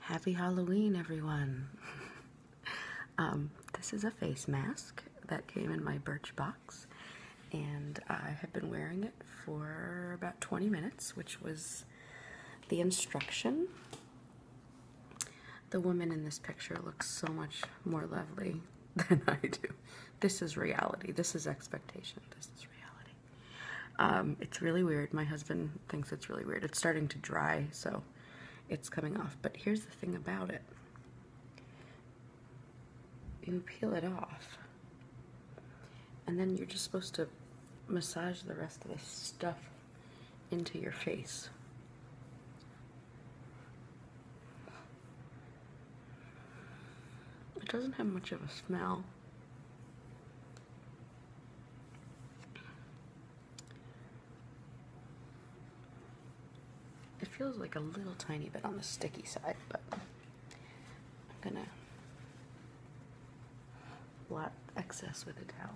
Happy Halloween, everyone. This is a face mask that came in my Birch Box, and I have been wearing it for about 20 minutes, which was the instruction. The woman in this picture looks so much more lovely than I do. This is reality. This is expectation. This is reality. It's really weird. My husband thinks it's really weird. It's starting to dry, so it's coming off. But here's the thing about it. You peel it off, and then you're just supposed to massage the rest of the stuff into your face. It doesn't have much of a smell. It feels like a little tiny bit on the sticky side, but I'm gonna blot excess with a towel.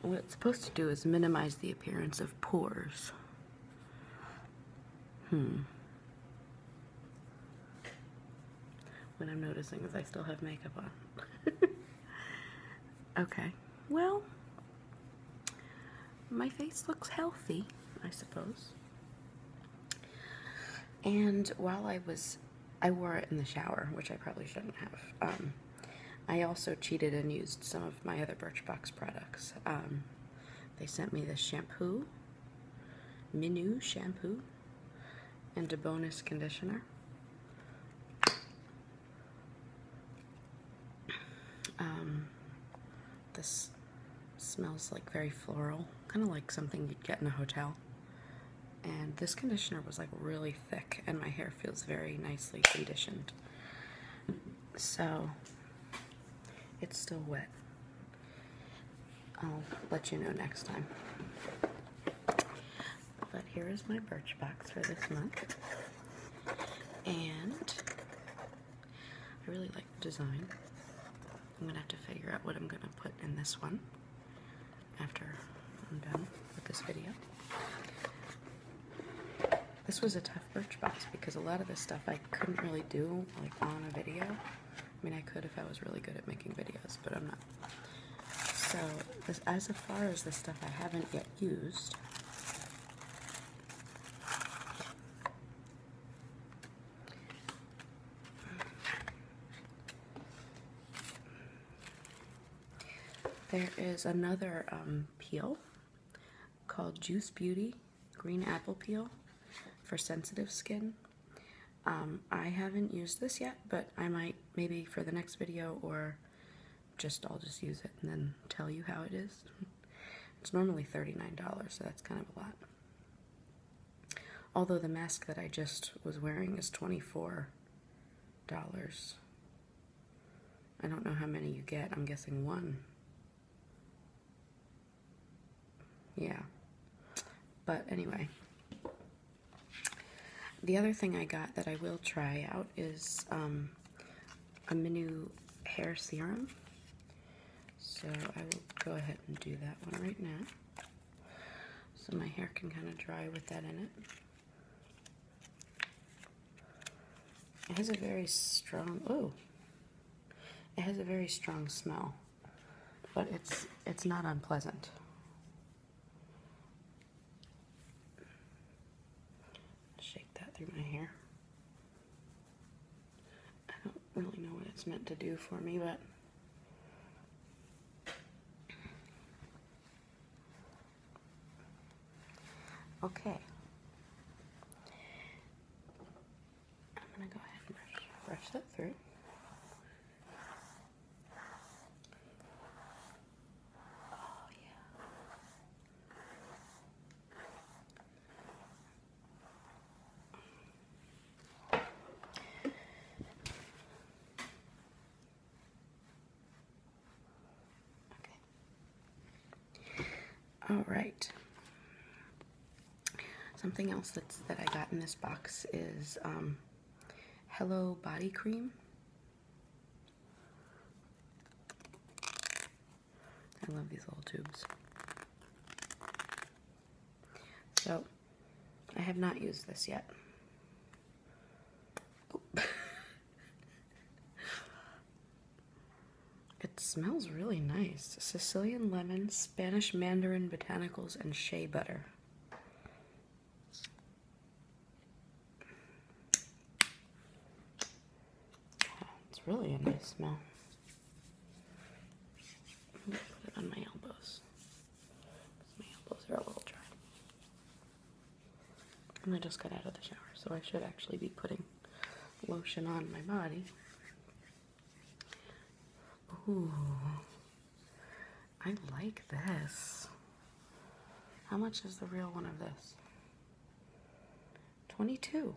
And what it's supposed to do is minimize the appearance of pores. What I'm noticing is I still have makeup on. Okay, well, my face looks healthy, I suppose. And while I wore it in the shower, which I probably shouldn't have. I also cheated and used some of my other Birch Box products. They sent me this shampoo, Minu shampoo, and a bonus conditioner. This smells like very floral, kind of like something you'd get in a hotel. And this conditioner was like really thick, and my hair feels very nicely conditioned. So it's still wet. I'll let you know next time. But here is my Birch Box for this month. And I really like the design. I'm gonna have to figure out what I'm gonna put in this one after I'm done with this video. This was a tough Birch Box because a lot of this stuff I couldn't really do like on a video. I mean, I could if I was really good at making videos, but I'm not. So, as far as the stuff I haven't yet used, there is another peel called Juice Beauty Green Apple Peel for sensitive skin. I haven't used this yet, but I might maybe for the next video, or I'll just use it and then tell you how it is. It's normally $39, so that's kind of a lot. Although the mask that I just was wearing is $24. I don't know how many you get. I'm guessing one. Yeah. But anyway. The other thing I got that I will try out is a Minu hair serum. So I will go ahead and do that one right now. So my hair can kind of dry with that in it. It has a very strong, it has a very strong smell, but it's not unpleasant. Through my hair. I don't really know what it's meant to do for me, but okay. I'm gonna go ahead and brush that through. All right. Something else that I got in this box is Hello Body Cream. I love these little tubes. So I have not used this yet. Oh. smells really nice. Sicilian lemon, Spanish mandarin botanicals, and shea butter. It's really a nice smell. I'm gonna put it on my elbows. My elbows are a little dry. And I just got out of the shower, so I should actually be putting lotion on my body. Ooh, I like this. How much is the real one of this? $22.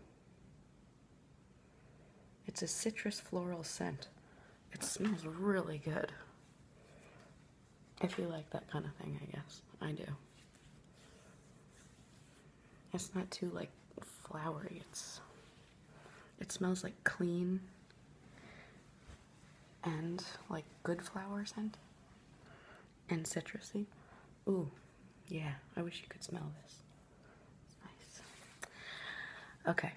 It's a citrus floral scent. It smells really good. If you like that kind of thing, I guess. I do. It's not too, like, flowery. It smells like clean and, like, good flower scent. And citrusy. Ooh, yeah. I wish you could smell this. It's nice. Okay.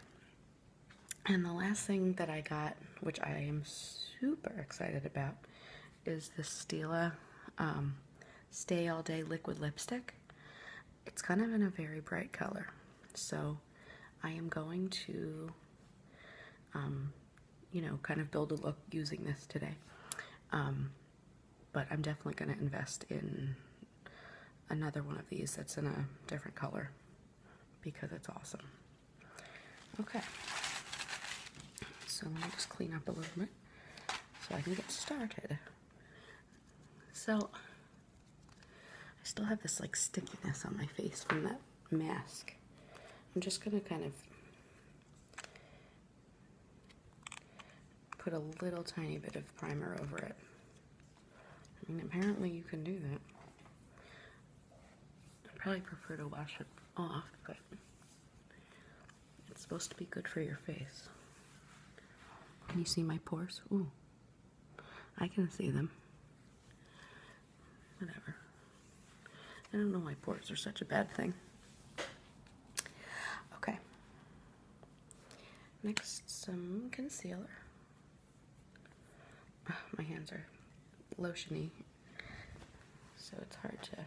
And the last thing that I got, which I am super excited about, is the Stila Stay All Day Liquid Lipstick. It's kind of in a very bright color. So I am going to, you know, kind of build a look using this today. But I'm definitely going to invest in another one of these that's in a different color because it's awesome. Okay. So let me just clean up a little bit so I can get started. So I still have this like stickiness on my face from that mask. I'm just gonna kind of put a little tiny bit of primer over it. I mean, apparently you can do that. I probably prefer to wash it off, but it's supposed to be good for your face. Can you see my pores? Ooh, I can see them. Whatever. I don't know why pores are such a bad thing. Okay. Next, some concealer. My hands are lotiony, so it's hard to...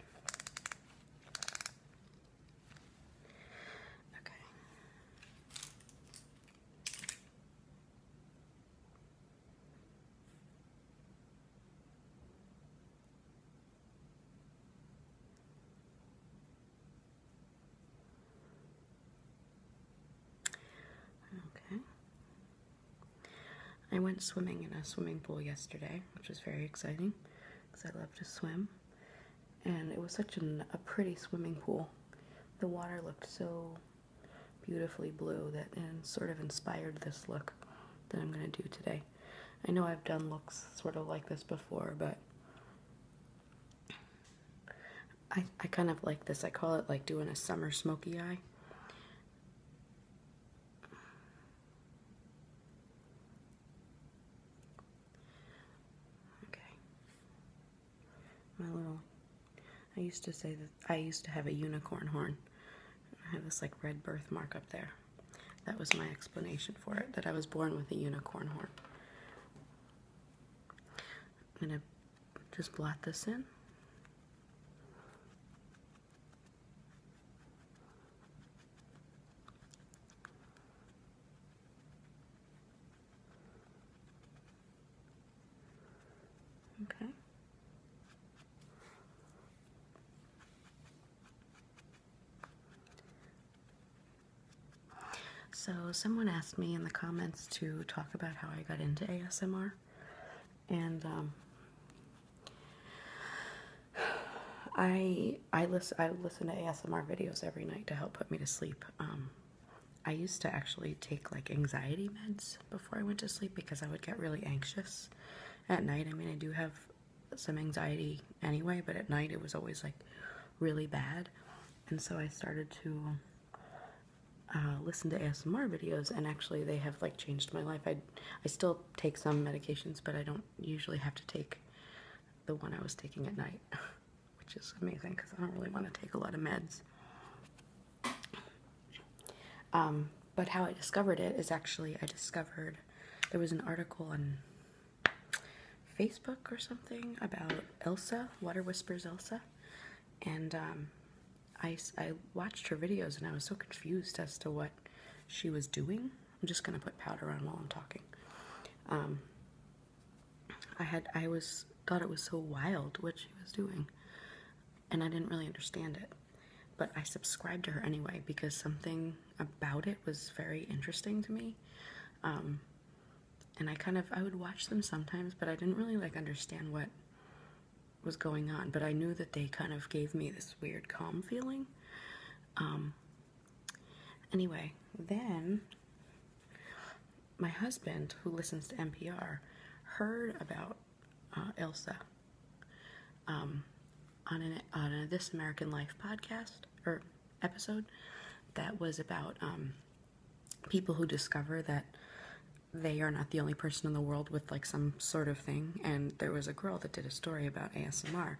I went swimming in a swimming pool yesterday, which was very exciting because I love to swim. And it was such a pretty swimming pool. The water looked so beautifully blue that it sort of inspired this look that I'm going to do today. I know I've done looks sort of like this before, but I kind of like this. I call it like doing a summer smoky eye. I used to say that I used to have a unicorn horn. I have this like red birthmark up there. That was my explanation for it, that I was born with a unicorn horn. I'm gonna just blot this in. Okay. So someone asked me in the comments to talk about how I got into ASMR, and I listen to ASMR videos every night to help put me to sleep. I used to actually take like anxiety meds before I went to sleep because I would get really anxious at night. I mean, I do have some anxiety anyway, but at night it was always like really bad, and so I started to listen to ASMR videos, and actually they have like changed my life. I still take some medications, but I don't usually have to take the one I was taking at night, which is amazing because I don't really want to take a lot of meds. But how I discovered it is actually I discovered there was an article on Facebook or something about Elsa, Water Whispers Elsa, and I watched her videos and I was so confused as to what she was doing. I'm just gonna put powder on while I'm talking. I thought it was so wild what she was doing, and I didn't really understand it. But I subscribed to her anyway because something about it was very interesting to me. And I would watch them sometimes, but I didn't really like understand what was going on. But I knew that they kind of gave me this weird calm feeling. Anyway, then my husband, who listens to NPR, heard about Elsa on a This American Life podcast or episode that was about people who discover that they are not the only person in the world with like some sort of thing. And there was a girl that did a story about ASMR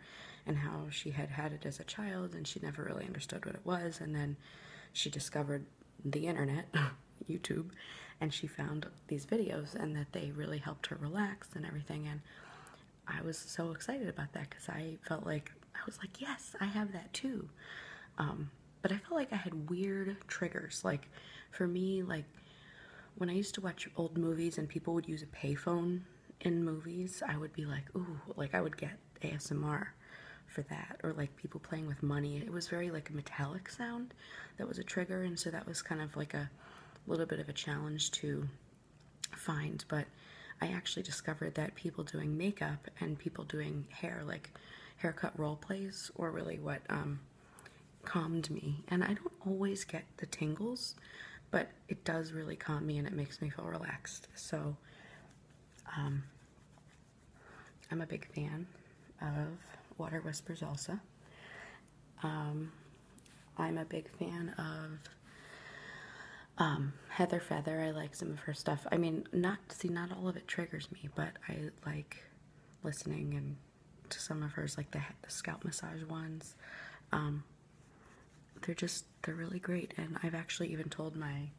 and how she had it as a child and she never really understood what it was, and then she discovered the internet, YouTube, and she found these videos and that they really helped her relax and everything. And I was so excited about that because I was like, yes, I have that too. But I felt like I had weird triggers. Like for me, like when I used to watch old movies and people would use a payphone in movies, I would be like, ooh, like I would get ASMR for that. Or like people playing with money. It was very like a metallic sound that was a trigger, and so that was kind of like a little bit of a challenge to find. But I actually discovered that people doing makeup and people doing hair, like haircut role plays, were really what calmed me. And I don't always get the tingles, but it does really calm me and it makes me feel relaxed. So I'm a big fan of Water Whispers Elsa. I'm a big fan of Heather Feather. I like some of her stuff. I mean, not all of it triggers me, but I like listening and to some of hers, like the scalp massage ones. They're really great. And I've actually even told my,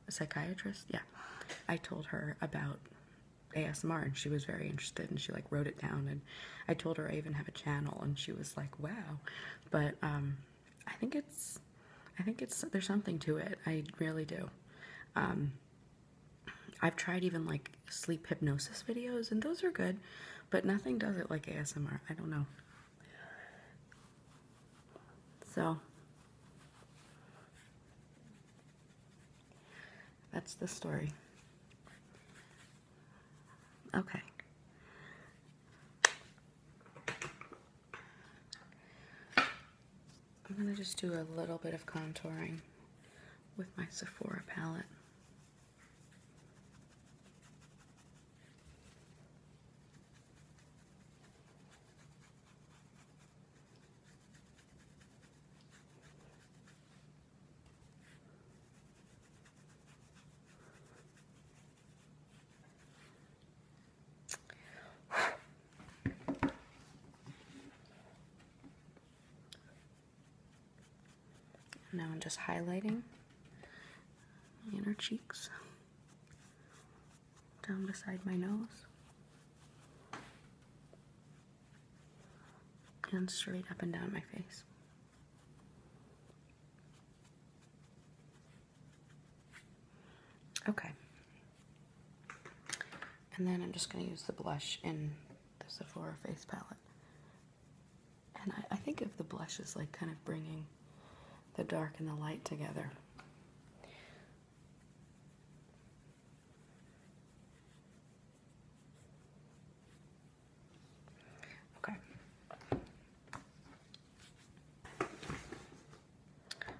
psychiatrist? Yeah. I told her about ASMR and she was very interested and she like wrote it down, and I told her I even have a channel and she was like, wow. But I think there's something to it. I really do. I've tried even like sleep hypnosis videos and those are good, but nothing does it like ASMR. I don't know. So that's the story. Okay. I'm going to just do a little bit of contouring with my Sephora palette. Now I'm just highlighting my inner cheeks, down beside my nose, and straight up and down my face. Okay. And then I'm just going to use the blush in the Sephora face palette. And I think of the blush as like kind of bringing the dark and the light together. Okay.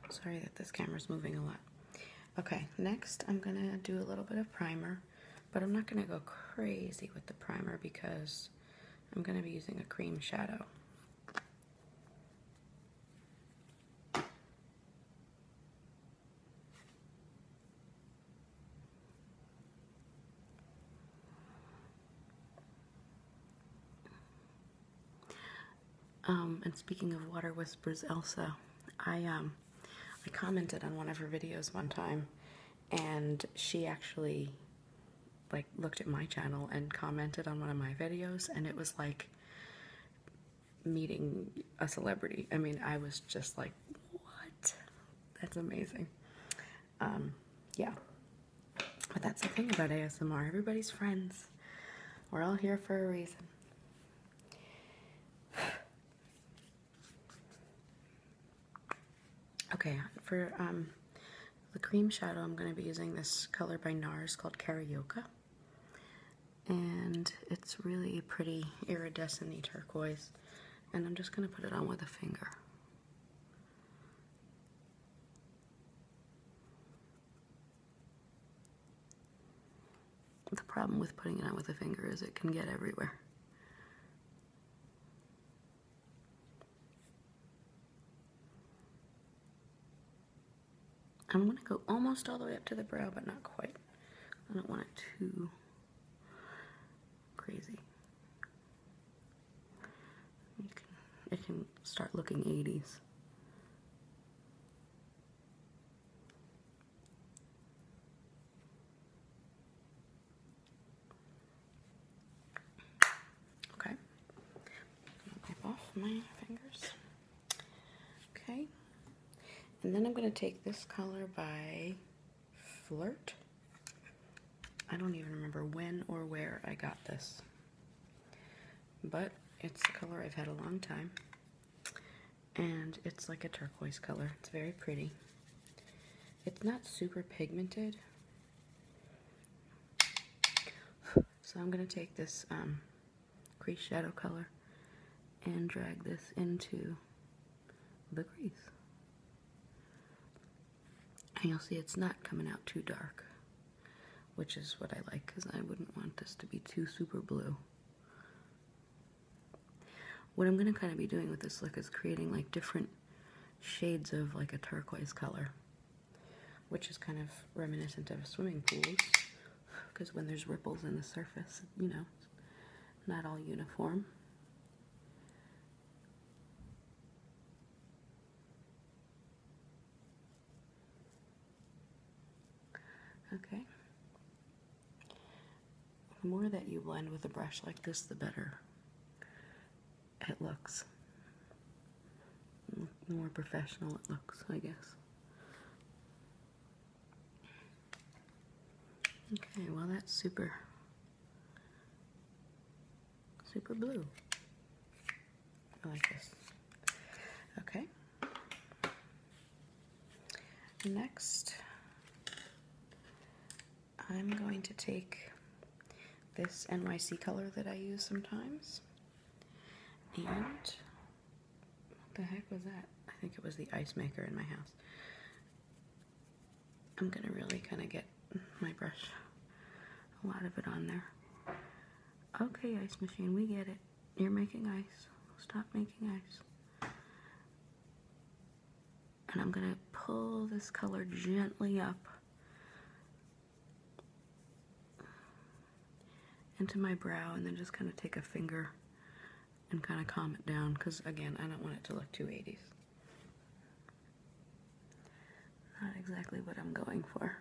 Sorry that this camera's moving a lot. Okay, next I'm gonna do a little bit of primer, but I'm not gonna go crazy with the primer because I'm gonna be using a cream shadow. And speaking of Water Whispers Elsa, I commented on one of her videos one time, and she actually like looked at my channel and commented on one of my videos, and it was like meeting a celebrity. I mean, I was just like, what? That's amazing. Yeah. But that's the thing about ASMR. Everybody's friends. We're all here for a reason. Okay, for the cream shadow, I'm going to be using this color by NARS called Karaoke. And it's really pretty iridescent-y turquoise. And I'm just going to put it on with a finger. The problem with putting it on with a finger is it can get everywhere. I'm going to go almost all the way up to the brow, but not quite. I don't want it too crazy. It can start looking 80s. Okay. Wipe off my fingers. Okay. And then I'm going to take this color by Flirt. I don't even remember when or where I got this, but it's a color I've had a long time, and it's like a turquoise color. It's very pretty. It's not super pigmented, so I'm going to take this crease shadow color and drag this into the crease. And you'll see it's not coming out too dark, which is what I like, because I wouldn't want this to be too super blue. What I'm going to kind of be doing with this look is creating like different shades of like a turquoise color, which is kind of reminiscent of swimming pools, because when there's ripples in the surface, you know, it's not all uniform. Okay. The more that you blend with a brush like this, the better it looks. The more professional it looks, I guess. Okay, well that's super blue. I like this. Okay. Next, I'm going to take this NYC color that I use sometimes, and what the heck was that? I think it was the ice maker in my house. I'm gonna really kind of get my brush, a lot of it on there. Okay, ice machine, we get it. You're making ice. Stop making ice. And I'm gonna pull this color gently up into my brow, and then just kind of take a finger and kind of calm it down, because again, I don't want it to look too 80s. Not exactly what I'm going for.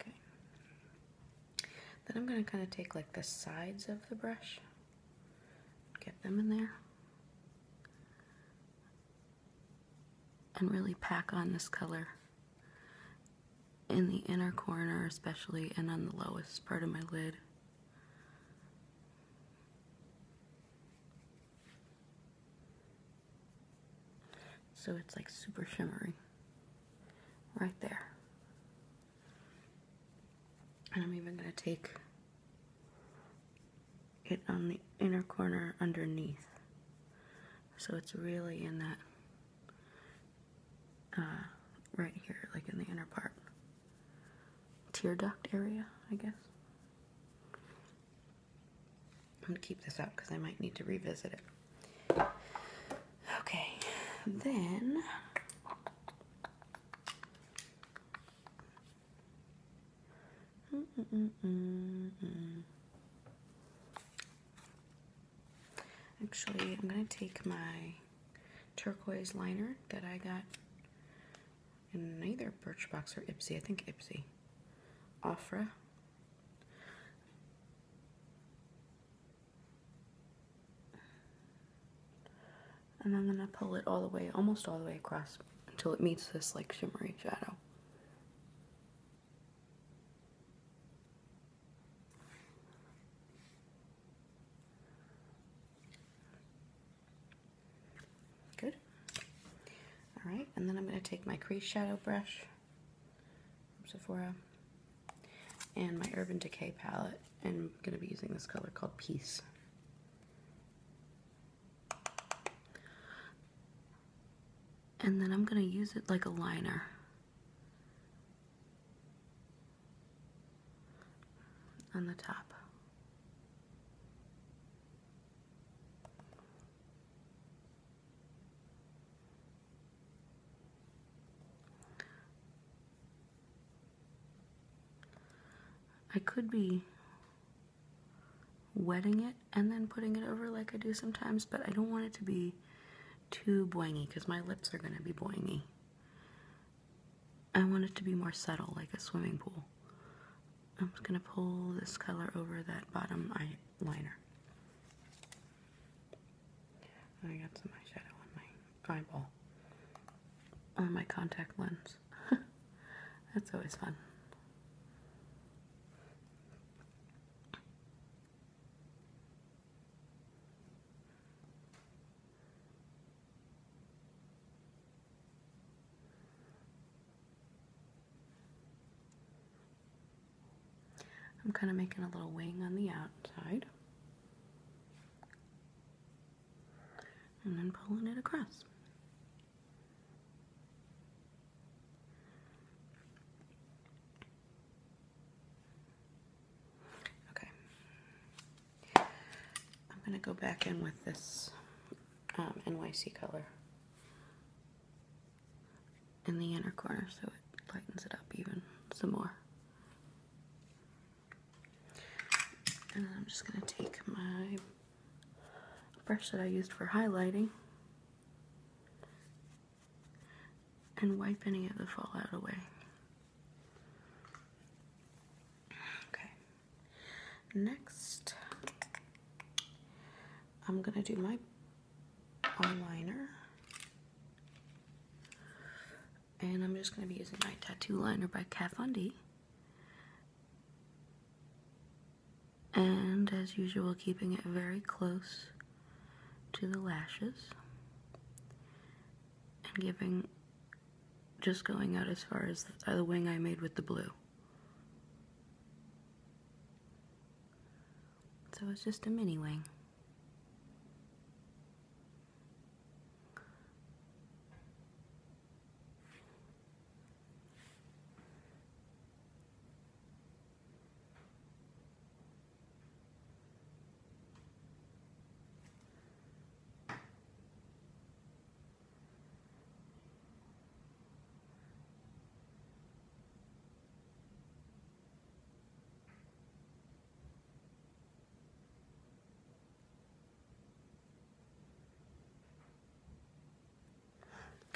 Okay. Then I'm going to kind of take like the sides of the brush, get them in there, and really pack on this color in the inner corner especially, and on the lowest part of my lid. So it's like super shimmery right there. And I'm even going to take it on the inner corner underneath, so it's really in that right here, like in the inner part, tear duct area, I guess. I'm going to keep this out because I might need to revisit it. Okay, then actually, I'm going to take my turquoise liner that I got in either Birch Box or Ipsy. I think Ipsy. Ofra. And I'm gonna pull it all the way, almost all the way across until it meets this like shimmery shadow. Good. All right, and then I'm gonna take my crease shadow brush from Sephora and my Urban Decay palette, and I'm gonna be using this color called Peace. And then I'm going to use it like a liner. On the top. I could be wetting it and then putting it over like I do sometimes, but I don't want it to be too boingy because my lips are going to be boingy. I want it to be more subtle, like a swimming pool. I'm just going to pull this color over that bottom eyeliner. I got some eyeshadow on my eyeball. Or my contact lens. That's always fun. I'm kind of making a little wing on the outside. And then pulling it across. Okay. I'm going to go back in with this NYC color in the inner corner so it lightens it up even some more. And then I'm just going to take my brush that I used for highlighting and wipe any of the fallout away. Okay. Next, I'm going to do my eyeliner. And I'm just going to be using my tattoo liner by Kat Von D. And as usual, keeping it very close to the lashes. And giving, just going out as far as the wing I made with the blue. So it's just a mini wing.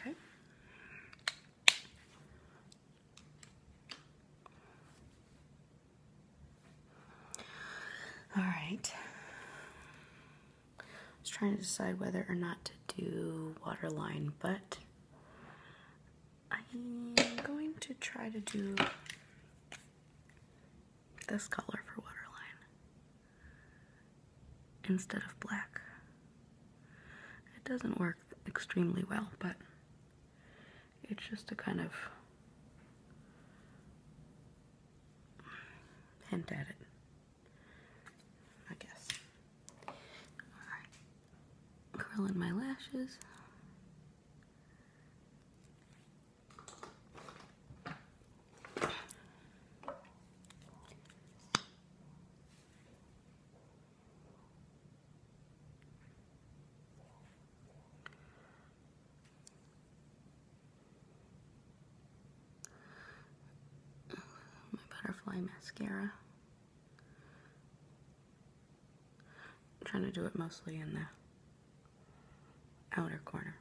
Okay. All right. I was trying to decide whether or not to do waterline, but I'm going to try to do this color for waterline instead of black. It doesn't work extremely well, but it's just to kind of hint at it, I guess. Alright, curl in my lashes. Butterfly mascara. I'm trying to do it mostly in the outer corner.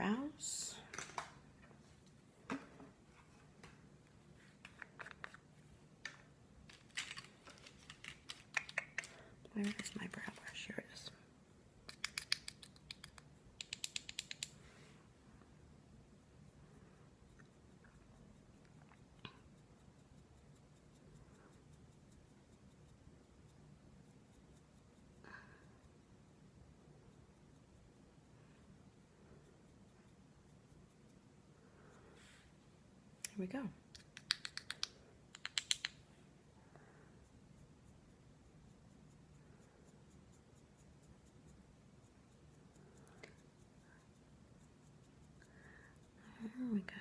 brows. Where is my brow brush? Here it is. Here we go. There we go.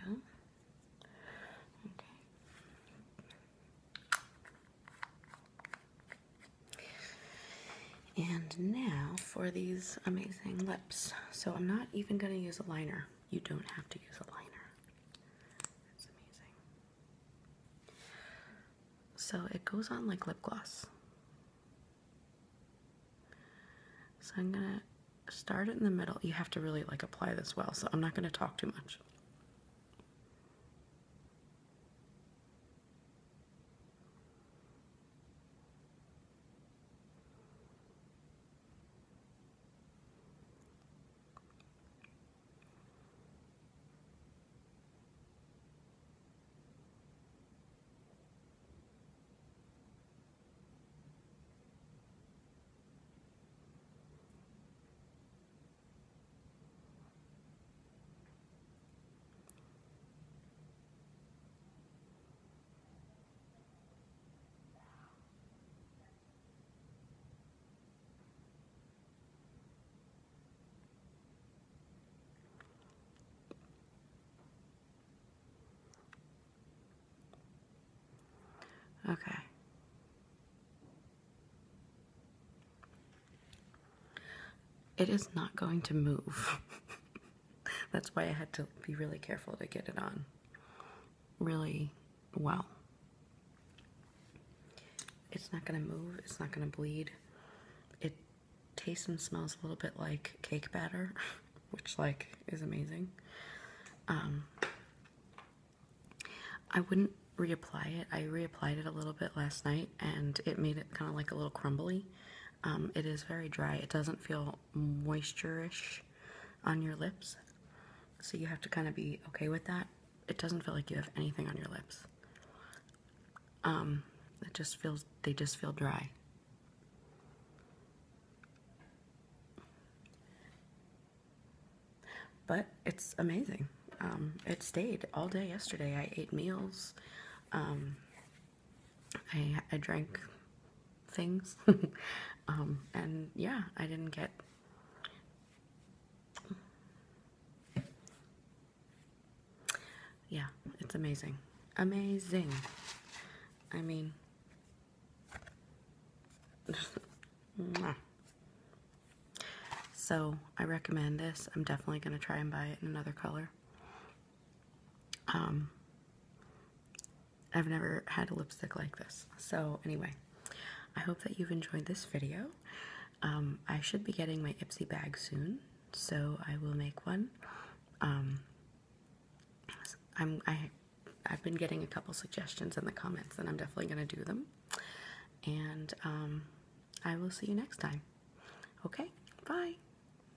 Okay. And now for these amazing lips. So I'm not even going to use a liner. You don't have to use a liner. It's amazing. So it goes on like lip gloss. So I'm going to start it in the middle. You have to really like apply this well, so I'm not going to talk too much. Okay. It is not going to move. That's why I had to be really careful to get it on really well. It's not going to move. It's not going to bleed. It tastes and smells a little bit like cake batter, which like is amazing. I wouldn't reapply it. I reapplied it a little bit last night and it made it kind of like a little crumbly. It is very dry. It doesn't feel moisture-ish on your lips. So you have to kind of be okay with that. It doesn't feel like you have anything on your lips. They just feel dry. But it's amazing. It stayed all day yesterday. I ate meals. I drank things. And yeah, I didn't get... Yeah, it's amazing. Amazing. I mean... So, I recommend this. I'm definitely going to try and buy it in another color. I've never had a lipstick like this. So, anyway, I hope that you've enjoyed this video. I should be getting my Ipsy bag soon, so I will make one. I've been getting a couple suggestions in the comments, and I'm definitely going to do them. And I will see you next time. Okay, bye.